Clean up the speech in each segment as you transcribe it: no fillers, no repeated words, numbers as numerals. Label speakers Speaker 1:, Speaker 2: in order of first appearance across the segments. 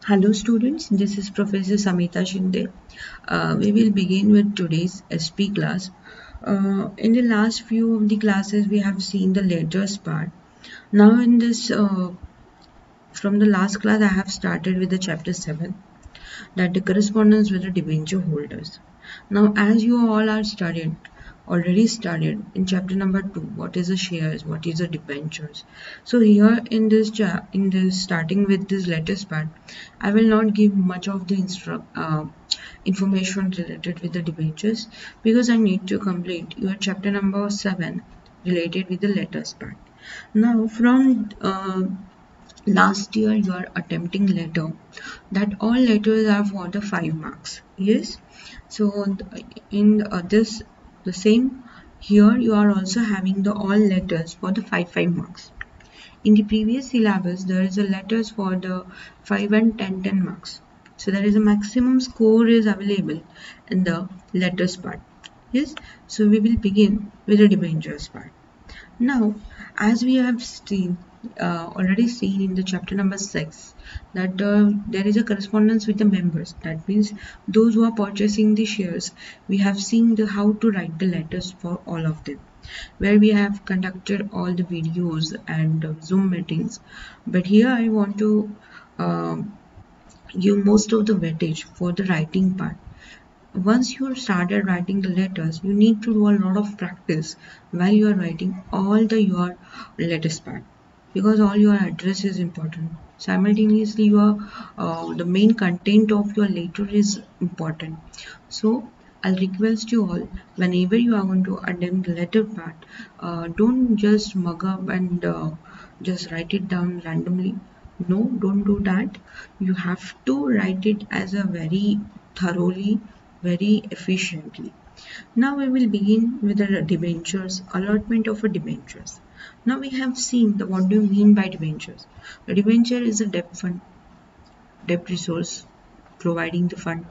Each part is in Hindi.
Speaker 1: Hello students, this is Professor Samita Shinde. We will begin with today's SP class. In the last few of the classes, we have seen the letters part. Now in this, from the last class, I have started with the chapter 7, that the correspondence with the debenture holders. Now, as you all are already studied in chapter number 2, what is the shares, what is the debentures. So here in this starting with this latest part, I will not give much of the information related with the debentures because I need to complete your chapter number 7 related with the latest part. Now, from last year you are attempting letter, that all letters are for the 5 marks. Yes, so in this the same here you are also having the all letters for the 5 marks. In the previous syllabus there is a letters for the 5 and 10 marks, so there is a maximum score is available in the letters part. Yes, so we will begin with the debentures part. Now, as we have already seen in the chapter number 6, that there is a correspondence with the members. That means those who are purchasing the shares. We have seen how to write the letters for all of them, where we have conducted all the videos and Zoom meetings. But here I want to uh, give most of the weightage for the writing part. Once you started writing the letters, you need to do a lot of practice while you are writing all your letters part, because all your address is important. Simultaneously, the main content of your letter is important. So I'll request you all, whenever you are going to attempt the letter part, don't just mug up and just write it down randomly. No, don't do that. You have to write it as a very thoroughly, very efficiently. Now we will begin with the debentures, allotment of a debentures. Now we have seen the what do you mean by debentures. The debenture is a debt fund, debt resource providing the fund,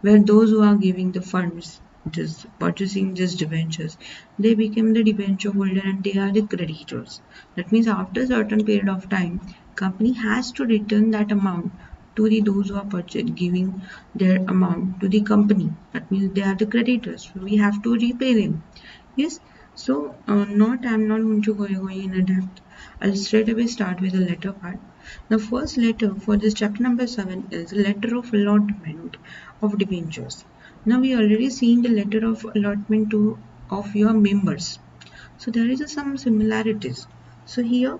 Speaker 1: where those who are giving the funds, just purchasing just debentures, they become the debenture holder and they are the creditors. That means after a certain period of time, company has to return that amount to the those who are giving their amount to the company. That means they are the creditors. So we have to repay them. Yes. So I'm not going to go in a depth. I'll straight away start with the letter part. The first letter for this chapter number 7 is a letter of allotment of debentures. Now we already seen the letter of allotment to of your members. So there is some similarities. So here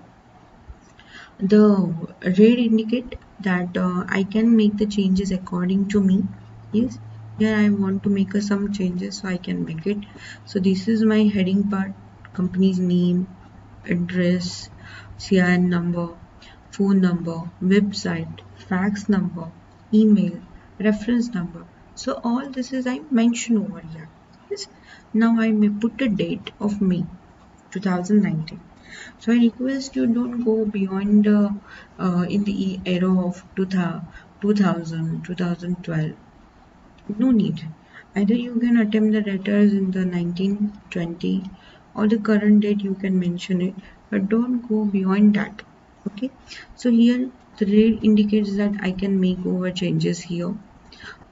Speaker 1: the red indicate that I can make the changes according to me. Yes, here I want to make some changes, so I can make it. So this is my heading part: company's name, address, CIN number, phone number, website, fax number, email, reference number. So all this is I mention over here. Yes. Now I may put a date of May 2019. So I request you don't go beyond in the era of 2000, 2012. No need. Either you can attempt the letters in the 1920 or the current date, you can mention it, but don't go beyond that. Okay. So here the red indicates that I can make over changes here.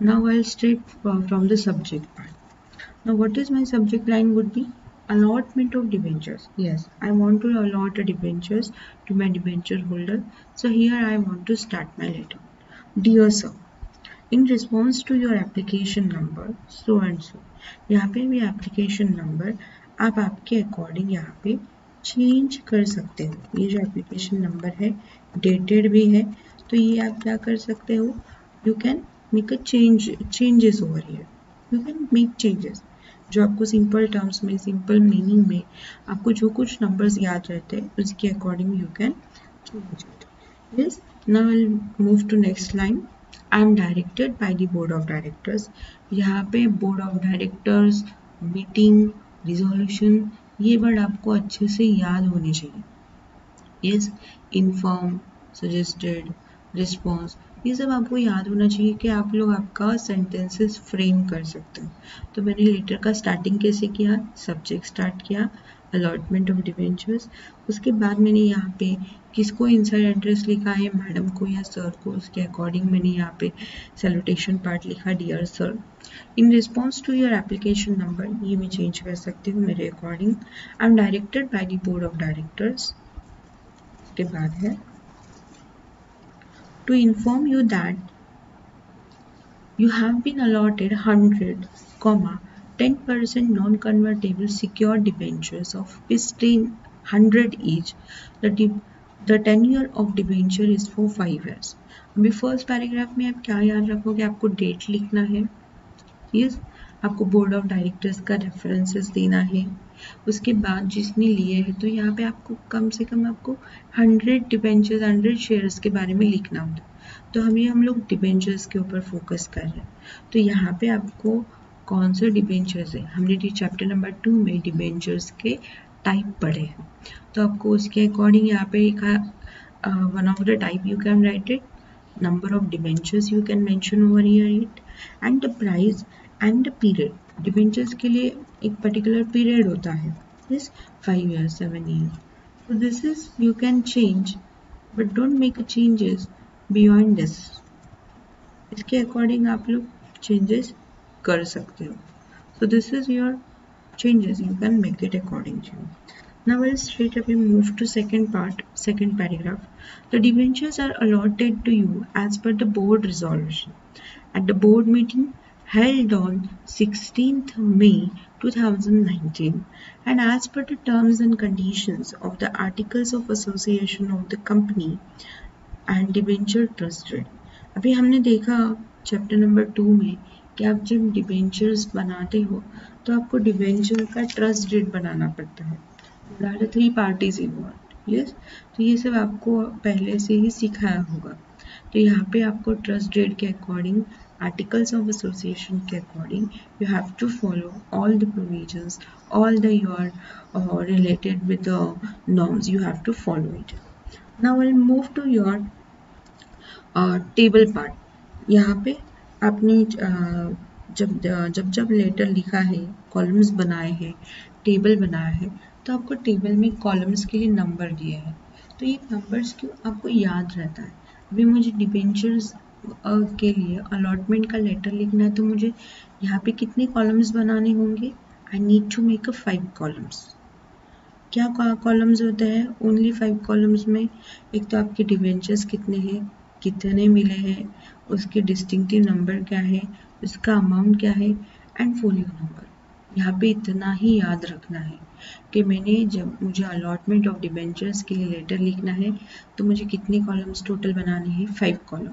Speaker 1: Now I'll straight from the subject part. Now what is my subject line would be? Allotment of debentures. Yes, I want to allot a debentures to my debenture holder. So here I want to start my letter. Dear sir, in response to your application number so and so, यहाँ पे भी application number आप आपके according यहाँ पे change कर सकते हो. ये जो application number है dated भी है, तो ये आप क्या कर सकते हो? You can make a changes over here. You can make changes. जो आपको सिंपल टर्म्स में, सिंपल मीनिंग में आपको जो कुछ नंबर्स याद रहते हैं उसके according you can change it. Yes, now I will move to next line. I am directed by the board of directors. यहाँ पे board of directors, meeting, resolution, ये वर्ड आपको अच्छे से याद होने चाहिए. यस, इन्फॉर्म, सजेस्टेड, रिस्पॉन्स, ये सब आपको याद होना चाहिए कि आप लोग आपका सेंटेंसेस फ्रेम कर सकते हो. तो मैंने लेटर का स्टार्टिंग कैसे किया? सब्जेक्ट स्टार्ट किया, अलॉटमेंट ऑफ डिबेंचर्स। उसके बाद मैंने यहाँ पे किसको इनसाइड एड्रेस लिखा है, मैडम को या सर को, उसके अकॉर्डिंग मैंने यहाँ पे सैल्यूटेशन पार्ट लिखा, dear sir. In response to your application number, ये मैं चेंज कर सकती हूँ मेरे according. I am directed by the board of directors. उसके बाद है to inform you that you have been allotted 100, 10% non-convertible secured debentures of 100 each. The tenure of debenture is for 5 years. अभी फर्स्ट पैराग्राफ में आप क्या याद रखोगे, आपको डेट लिखना है, यस, आपको बोर्ड ऑफ डायरेक्टर्स का रेफरेंसेस देना है। उसके बाद जिसने लिए है तो यहाँ पे आपको कम से कम आपको 100 डिबेंचर्स 100 शेयर्स के बारे में लिखना होता है। तो हम लोग डिबेंचर्स के ऊपर फोकस कर रहे हैं। तो यहाँ पे आपको कौन से डिबेंचर्स है, हमने चैप्टर नंबर 2 में डिबेंचर्स के टाइप पढ़े हैं, तो आपको उसके अकॉर्डिंग यहाँ पे one of the type you can right it, number of debentures you can mention over here it, and the price and the period. debentures के लिए एक particular period होता है, yes, 5 years 7 years. So this is you can change but don't make changes beyond this. इसके अकॉर्डिंग आप लोग चेंजेस कर सकते हो. So this is your changes, you can make it according to you. Now we'll straight away move to second part, second paragraph. The debentures are allotted to you as per the board resolution at the board meeting held on 16th May 2019 and as per the terms and conditions of the articles of association of the company and debenture trusted. अभी हमने देखा चैप्टर नंबर 2 में कि आप जब डिबेंचर्स बनाते हो तो आपको डिबेंचर का ट्रस्ट डेट बनाना पड़ता है। There are 3 parties involved, yes? तो ये सब आपको पहले से ही सिखाया होगा। तो यहाँ पे आपको ट्रस्ट डेट के अकॉर्डिंग, आर्टिकल्स ऑफ एसोसिएशन के according you have to follow all the provisions, all the your related with the norms, you have to follow it. Now I will move to your table part. यहाँ पे आपने जब लेटर लिखा है, कॉलम्स बनाए हैं, टेबल बनाया है, तो आपको टेबल में कॉलम्स के लिए नंबर दिए हैं। तो ये नंबर्स क्यों आपको याद रहता है। अभी मुझे डिबेंचर्स के लिए अलॉटमेंट का लेटर लिखना है, तो मुझे यहाँ पे कितने कॉलम्स बनाने होंगे, I need to make 5 columns. क्या कॉलम्स होते हैं, ओनली 5 कॉलम्स में एक तो आपके डिबेंचर्स कितने हैं, कितने मिले हैं, उसके डिस्टिंक्टिव नंबर क्या है, उसका अमाउंट क्या है, एंड फोलियो नंबर। यहाँ पे इतना ही याद रखना है कि जब मुझे अलॉटमेंट ऑफ डिबेंचर्स के लिए लेटर लिखना है तो मुझे कितने कॉलम्स टोटल बनाने हैं, 5 column.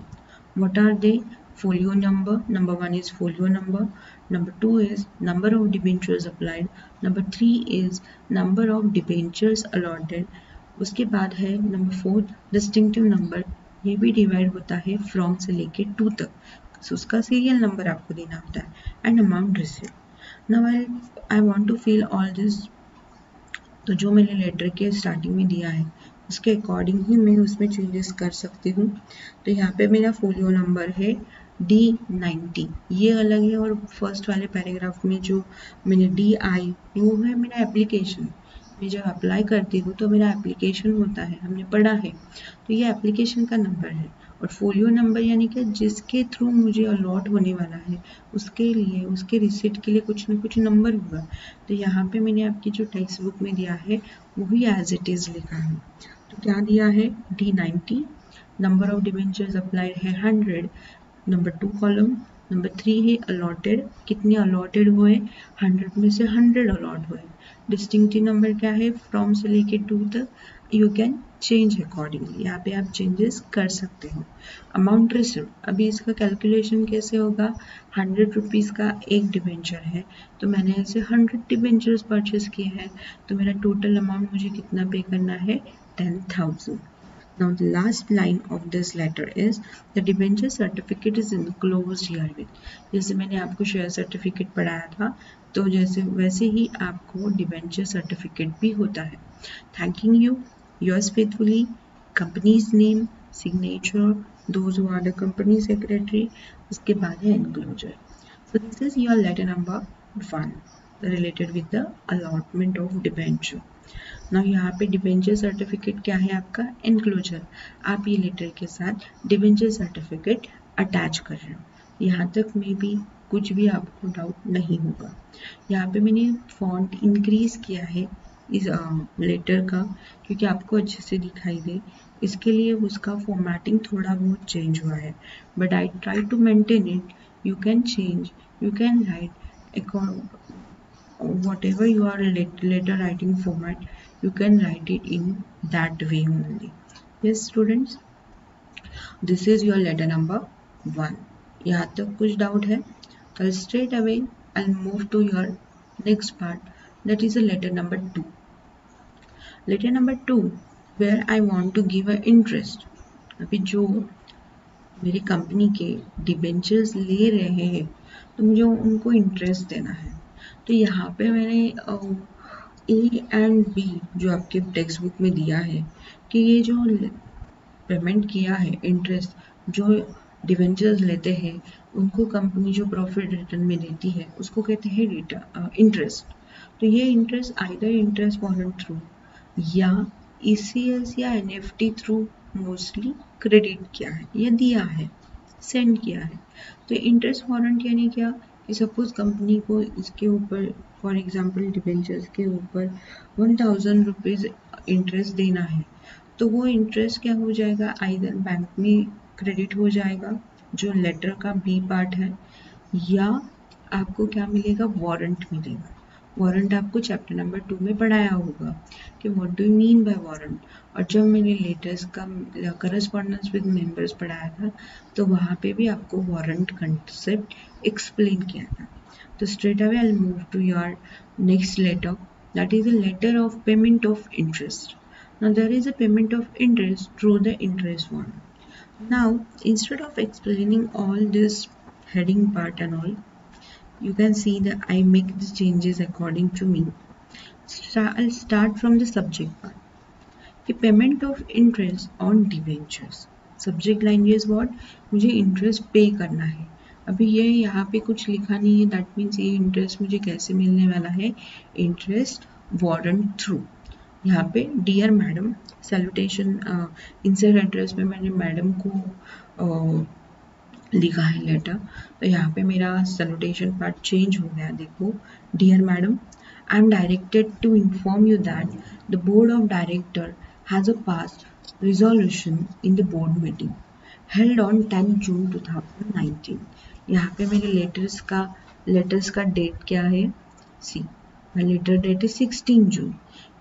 Speaker 1: What are they, folio number, number 1 is folio number, number 2 is number of debentures applied, number 3 is number of debentures allotted, उसके बाद है नंबर 4 डिस्टिंक्टिव नंबर, ये भी डिवाइड होता है फ्रॉम से लेके 2 तक, so उसका सीरियल नंबर आपको देना होता है, and amount receive. Now I want to fill all this. तो जो मैंने लेटर के स्टार्टिंग में दिया है उसके अकॉर्डिंग ही मैं उसमें चेंजेस कर सकती हूँ। तो यहाँ पे मेरा फोलियो नंबर है D90, ये अलग है, और फर्स्ट वाले पैराग्राफ में जो मैंने DI वो है मेरा एप्लीकेशन। मैं जब अप्लाई करती हूँ तो मेरा एप्लीकेशन होता है, हमने पढ़ा है, तो ये एप्लीकेशन का नंबर है। और फोलियो नंबर यानी कि जिसके थ्रू मुझे अलॉट होने वाला है उसके लिए, उसके रिसिप्ट के लिए कुछ न कुछ नंबर होगा। तो यहाँ पे मैंने आपकी जो टेक्स्ट बुक में दिया है वही एज इट इज़ लिखा है। तो क्या दिया है, D90, number of debentures applied है 100, नंबर 2 कॉलम, नंबर 3 है अलॉटेड, कितने अलॉटेड हुए, 100 में से 100 अलॉट हुए, डिस्टिंक्टिव नंबर क्या है, फ्रॉम से लेके 2 तक, यू कैन चेंज अकॉर्डिंगली, यहाँ पे आप चेंजेस कर सकते हो। अमाउंट रिसीव, अभी इसका कैलकुलेशन कैसे होगा, 100 रुपीज़ का एक डिबेंचर है, तो मैंने ऐसे 100 डिबेंचर्स परचेस किए हैं, तो मेरा टोटल अमाउंट मुझे कितना पे करना है, 10,000। Now the last line of this letter is the debenture certificate is enclosed herewith. जैसे मैंने आपको शेयर सर्टिफिकेट पढ़ाया था, तो जैसे वैसे ही आपको डिबेंचर सर्टिफिकेट भी होता है। Thanking you, yours faithfully, company's name, signature, those who are the company secretary, उसके बाद है enclosure. So this is your letter number 1. Related with the allotment of debenture. ना यहाँ पे डिबेंचर सर्टिफिकेट क्या है आपका एनक्लोजर, आप ये लेटर के साथ डिबेंचर सर्टिफिकेट अटैच कर रहे हो। यहाँ तक में भी कुछ भी आपको डाउट नहीं होगा। यहाँ पे मैंने फॉन्ट इंक्रीज किया है इस लेटर का क्योंकि आपको अच्छे से दिखाई दे, इसके लिए उसका फॉर्मेटिंग थोड़ा बहुत चेंज हुआ है, but I try to maintain it. You can change, you can write whatever you are letter writing format, you can write it in that way only. Yes students, this is your letter number 1. यहाँ तक कुछ डाउट है तो straight away I'll move to your next part, that is a letter number 2. Letter number 2 where I want to give a interest. अभी जो मेरी कंपनी के डिबेंचर्स ले रहे हैं तो मुझे उनको इंटरेस्ट देना है। तो यहाँ पे मैंने ए एंड बी जो आपके टेक्स्ट बुक में दिया है कि ये जो पेमेंट किया है इंटरेस्ट, जो डिबेंचर्स लेते हैं उनको कंपनी जो प्रॉफिट रिटर्न में देती है उसको कहते हैं इंटरेस्ट। तो ये interest either interest warrant through या ECS या NFT थ्रू मोस्टली क्रेडिट किया है या दिया है, सेंड किया है। तो इंटरेस्ट वारंट यानी क्या कि सपोज कंपनी को इसके ऊपर फॉर एग्जांपल डिबेंचर्स के ऊपर 1000 रुपीज़ इंटरेस्ट देना है, तो वो इंटरेस्ट क्या हो जाएगा, आइदर बैंक में क्रेडिट हो जाएगा जो लेटर का बी पार्ट है, या आपको क्या मिलेगा, वारंट मिलेगा। वारंट आपको चैप्टर नंबर 2 में पढ़ाया होगा कि what do you mean by warrant. और जब मैंने लेटर्स का करस्पॉन्डेंस विद मेंबर्स पढ़ाया था तो वहाँ पे भी आपको वारंट कंसेप्ट एक्सप्लेन किया था। तो straight away I move to your next letter, that is a letter of payment of interest. Now there is a payment of interest through the interest one. Now instead of explaining all this heading part and all, you can see that I make the changes according to me. I'll start from the subject part. कि payment of interest on debentures, subject language what, मुझे इंटरेस्ट पे करना है। अभी ये यहाँ पे कुछ लिखा नहीं है, दैट मीन्स ये इंटरेस्ट मुझे कैसे मिलने वाला है, इंटरेस्ट वारंट थ्रू। यहाँ पे dear madam salutation insert address में मैंने मैडम को लिखा है लेटर, तो यहाँ पे मेरा सैल्यूटेशन पार्ट चेंज हो गया। देखो, dear madam, I am directed to inform you that the board of director has a passed resolution in the board meeting held on 10 June 2019. यहाँ पे मेरे लेटर्स का डेट क्या है, सी माई लेटर डेट है 16 जून।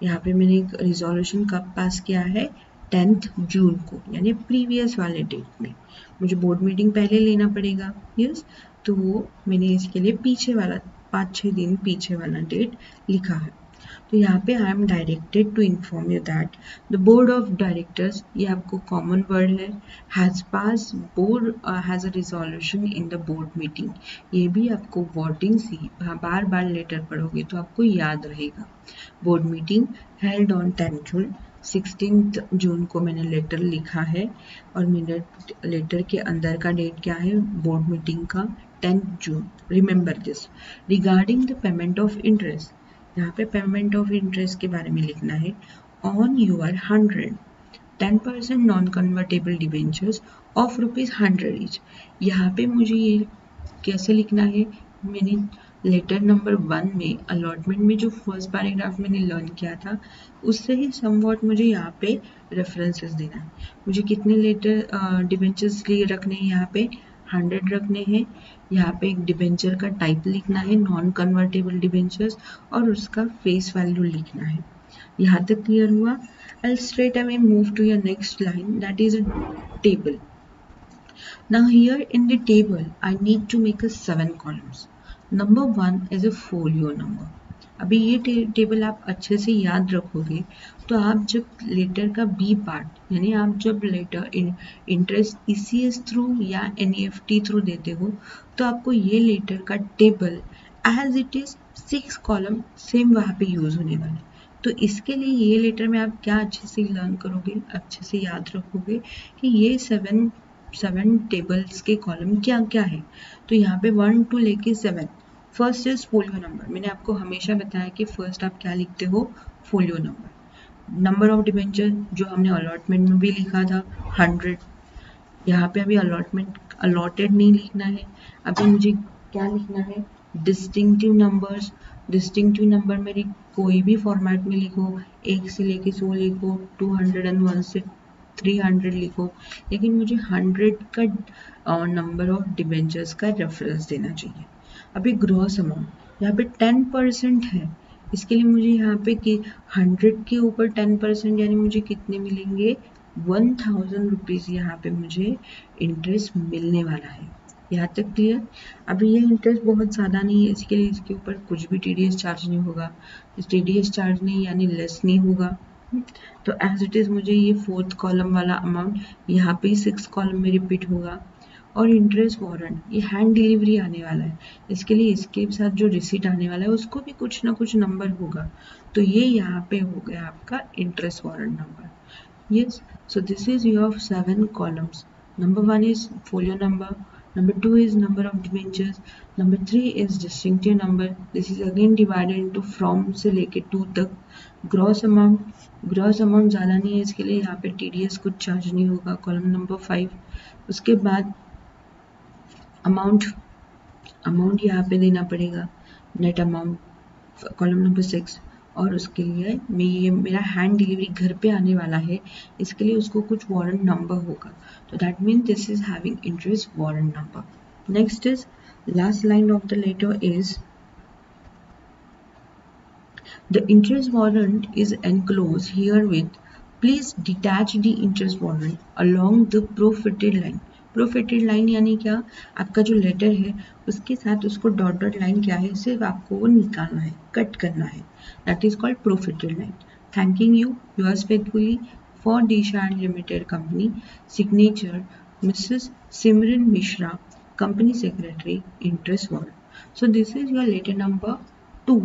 Speaker 1: यहाँ पे मैंने एक रिजोल्यूशन कब पास किया है, 10th जून को, यानी प्रीवियस वाले डेट में। मुझे बोर्ड मीटिंग पहले लेना पड़ेगा, यस, तो वो मैंने इसके लिए पीछे वाला 5-6 दिन पीछे वाला डेट लिखा है। तो यहाँ पे I am directed to inform you that the board of directors, ये आपको कॉमन वर्ड है, has pass board has a resolution in the board meeting. ये भी आपको वर्डिंग से बार बार लेटर पढ़ोगे तो आपको याद रहेगा। बोर्ड मीटिंग हेल्ड ऑन 10 जून, 16 जून को मैंने लेटर लिखा है और मेरे लेटर के अंदर का डेट क्या है, बोर्ड मीटिंग का 10 June. Remember this. Regarding the payment of interest, यहाँ पे पेमेंट ऑफ इंटरेस्ट के बारे में लिखना है, on your 10% non convertible debentures of ₹100 each. यहाँ पे मुझे ये कैसे लिखना है, मैंने लेटर नंबर 1 में अलॉटमेंट में जो फर्स्ट पैराग्राफ मैंने लर्न किया था उससे ही समवॉट मुझे यहाँ पे रेफरेंसेस देना है। मुझे कितने लेटर डिबेंचर्स लिए रखने हैं, यहाँ पे 100 रखने हैं। यहाँ पे एक डिबेंचर का टाइप लिखना है, नॉन कन्वर्टेबल डिबेंचर्स, और उसका फेस वैल्यू लिखना है। यहाँ तक क्लियर हुआ? I'll straight away move to your next line, that is a table. Now here in the table I need to make a 7 columns. Number 1 is a folio number. अभी ये टेबल आप अच्छे से याद रखोगे तो आप जब लेटर का बी पार्ट, यानी आप जब लेटर इंटरेस्ट ECS थ्रू या NEFT थ्रू देते हो तो आपको ये लेटर का table as it is 6 column same वहाँ पे यूज होने वाला है। तो इसके लिए ये लेटर में आप क्या अच्छे से लर्न करोगे, अच्छे से याद रखोगे कि ये 7 टेबल्स के कॉलम क्या क्या है। तो यहाँ पे 1 to लेके 7 फर्स्ट इज फोलियो नंबर। मैंने आपको हमेशा बताया कि फर्स्ट आप क्या लिखते हो, folio number. Number of debenture जो हमने अलॉटमेंट में भी लिखा था 100, यहाँ पे अभी अलॉटेड नहीं लिखना है, अभी मुझे क्या लिखना है, डिस्टिंक्टिव नंबर्स। डिस्टिंक्टिव नंबर मेरी कोई भी फॉर्मेट में लिखो, 1 से लेके 100 लिखो, 201 से 300 लिखो, लेकिन मुझे 100 का नंबर ऑफ डिबेंचर्स का रेफरेंस देना चाहिए। अभी ग्रॉस अमाउंट यहाँ पे 10% है, इसके लिए मुझे यहाँ पे कि 100 के ऊपर 10% यानी मुझे कितने मिलेंगे, 1000 रुपीज़ यहाँ पे मुझे इंटरेस्ट मिलने वाला है। यहाँ तक क्लियर। अभी ये इंटरेस्ट बहुत ज़्यादा नहीं है, इसके लिए इसके ऊपर कुछ भी TDS चार्ज नहीं होगा, TDS चार्ज नहीं यानी लेस नहीं होगा। तो एज इट इज़ मुझे ये 4th कॉलम वाला अमाउंट यहाँ पे 6 कॉलम में रिपीट होगा। और इंटरेस्ट वारंट ये हैंड डिलीवरी आने वाला है, इसके लिए इसके साथ जो रिसीट आने वाला है उसको भी कुछ ना कुछ नंबर होगा, तो ये यहाँ पे हो गया आपका interest warrant number. Yes, so this is your 7 columns. Number 1 is folio number, number 2 is number of debentures, number 3 is distinctive number. This is again divided into from से लेके to तक। ग्रॉस अमाउंट ज़्यादा नहीं है, इसके लिए यहाँ पे TDS कुछ चार्ज नहीं होगा, कॉलम नंबर 5। उसके बाद अमाउंट यहाँ पे देना पड़ेगा, नेट अमाउंट कॉलम नंबर 6। और उसके लिए ये मेरा हैंड डिलीवरी घर पे आने वाला है, इसके लिए उसको कुछ वारंट नंबर होगा, तो that mean this is having interest warrant number. Next is last line of the letter is the interest warrant is enclose herewith, please detach the interest warrant along the profited line. Profited line यानी क्या, आपका जो लेटर है उसके साथ उसको डॉट लाइन क्या है, सिर्फ आपको वो निकालना है, कट करना है, that is called profited line. Thanking you, yours faithfully, for Disha and Limited Company. Signature Mrs. Simran Mishra, Company Secretary, Interest Warrant. So this is your letter number 2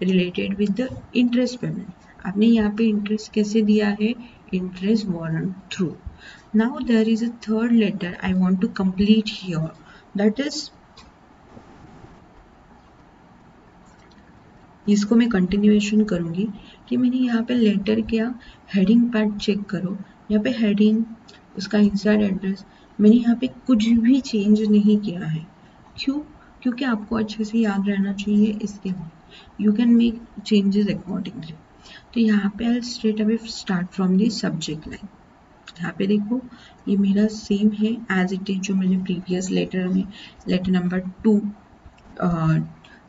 Speaker 1: related with the interest payment. आपने यहाँ पे interest कैसे दिया है, interest warrant through. Now there is a third letter I want to complete here. That is, इसको मैं कंटिन्यूएशन करूँगी कि मैंने यहाँ पे लेटर किया, हेडिंग पार्ट चेक करो, यहाँ पे हेडिंग, उसका इंसर्ट एड्रेस, मैंने यहाँ पे कुछ भी चेंज नहीं किया है। क्यों? क्योंकि आपको अच्छे से याद रहना चाहिए, इसके लिए you can make changes accordingly. तो यहाँ पे I straight away start from the subject line. यहाँ पे देखो ये मेरा सेम है एज इट इज जो मैंने प्रीवियस लेटर में, लेटर नंबर 2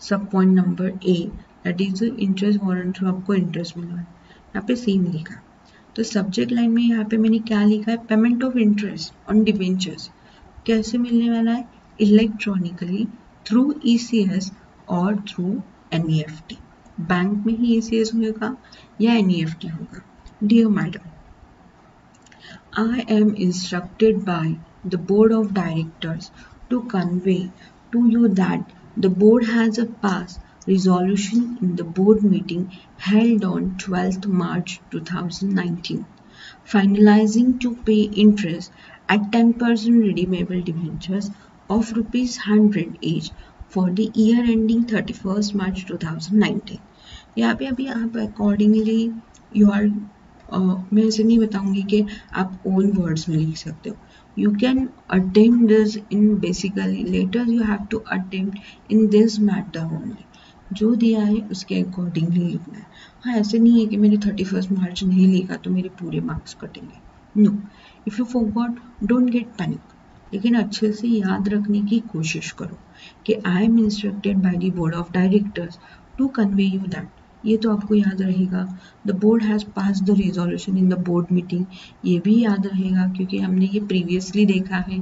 Speaker 1: सब point number A that is interest warrant through आपको इंटरेस्ट मिला है, यहाँ पे सेम लिखा। तो सब्जेक्ट लाइन में यहाँ पे मैंने क्या लिखा है, payment of interest on debentures कैसे मिलने वाला है, इलेक्ट्रॉनिकली थ्रू ECS और थ्रू NEFT। बैंक में ही ECS होगा या NEFT होगा। Dear madam, I am instructed by the Board of Directors to convey to you that the Board has passed resolution in the Board meeting held on 12th March 2019, finalizing to pay interest at 10% redeemable debentures of ₹100 each for the year ending 31st March 2019. यहाँ पे अभी आप accordingly you are मैं ऐसे नहीं बताऊंगी कि आप ओन वर्ड्स में लिख सकते हो, you can attempt this in basically letter, you have to attempt in this matter only, जो दिया है उसके अकॉर्डिंगली लिखना है। हाँ, ऐसे नहीं है कि मैंने 31 मार्च नहीं लिखा तो मेरे पूरे मार्क्स कटेंगे, no. If you forgot don't get panic, लेकिन अच्छे से याद रखने की कोशिश करो कि I am instructed by the board of directors to convey you that, ये तो आपको याद रहेगा। The board has pass the resolution in the board meeting, ये भी याद रहेगा क्योंकि हमने ये प्रीवियसली देखा है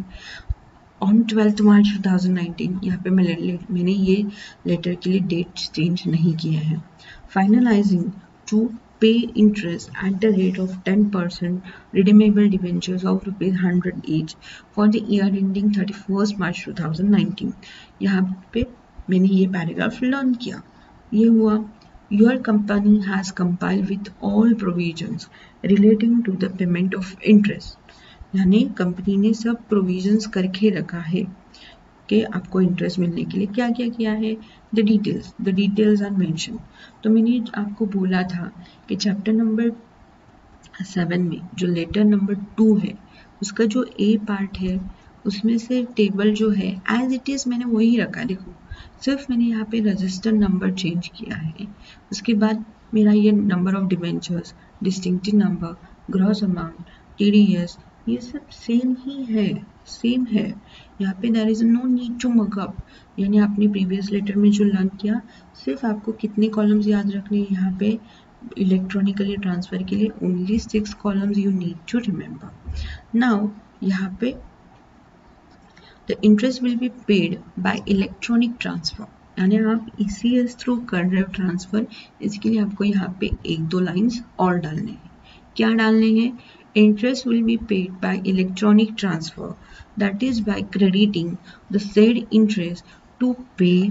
Speaker 1: ऑन 12th मार्च 2019। यहाँ पे मैंने ये लेटर के लिए डेट चेंज नहीं किया है। फाइनलाइजिंग टू पे interest at the rate of 10% redeemable debentures of ₹100 each for the year ending 31st March 2019। यहाँ पे मैंने ये पैराग्राफ लर्न किया, ये हुआ। Your company has complied with all provisions relating to the payment of interest, यानी कंपनी ने सब प्रोविजंस करके रखा है कि आपको इंटरेस्ट मिलने के लिए क्या क्या किया है, द डिटेल्स आर मेंशन। तो मैंने आपको बोला था कि चैप्टर नंबर 7 में जो लेटर नंबर 2 है उसका जो ए पार्ट है उसमें से टेबल जो है एज इट इज़ मैंने वही रखा। देखो सिर्फ मैंने यहाँ पे रजिस्टर नंबर चेंज किया है। उसके बाद मेरा ये number of debentures, distinctive number, gross amount, TDS, ये सब सेम ही है, सेम है। यहाँ पे there is no need to make up, यानी आपने प्रीवियस लेटर में जो लर्न किया सिर्फ आपको कितने कॉलम्स याद रखने हैं यहाँ पे इलेक्ट्रॉनिकली ट्रांसफर के लिए, only 6 columns you need to remember. Now यहाँ पे the interest will be paid by electronic transfer, यानी आप ECS थ्रू कर रहे हो ट्रांसफर, इसके लिए आपको यहाँ पे 1-2 लाइन्स और डालने हैं। क्या डालने हैं? Interest will be paid by electronic transfer, that is by crediting the said interest to pay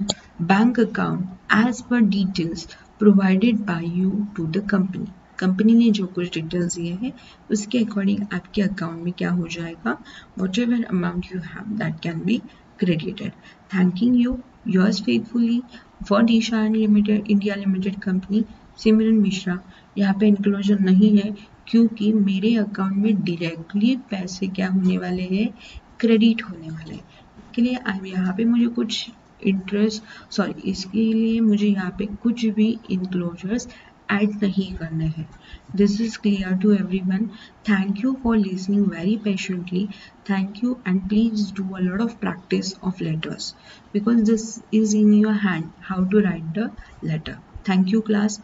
Speaker 1: bank account as per details provided by you to the company। Company ने जो कुछ डिटेल्स दिए हैं उसके अकॉर्डिंग आपके अकाउंट में क्या हो जाएगा, whatever amount you have that can be credited. Thanking you, yours faithfully for Disha limited India limited company, Simran Mishra. यहाँ पे इंक्लूजन नहीं है क्योंकि मेरे अकाउंट में डायरेक्टली पैसे क्या होने वाले हैं, क्रेडिट होने वाले हैं। के लिए यहाँ पे मुझे कुछ इसके लिए मुझे यहाँ पे कुछ भी इनक्लोजर्स ऐड नहीं करने हैं। This is clear to everyone. Thank you for listening very patiently, thank you, and please do a lot of practice of letters because this is in your hand how to write the letter. Thank you class,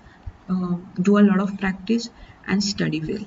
Speaker 1: do a lot of practice and study well.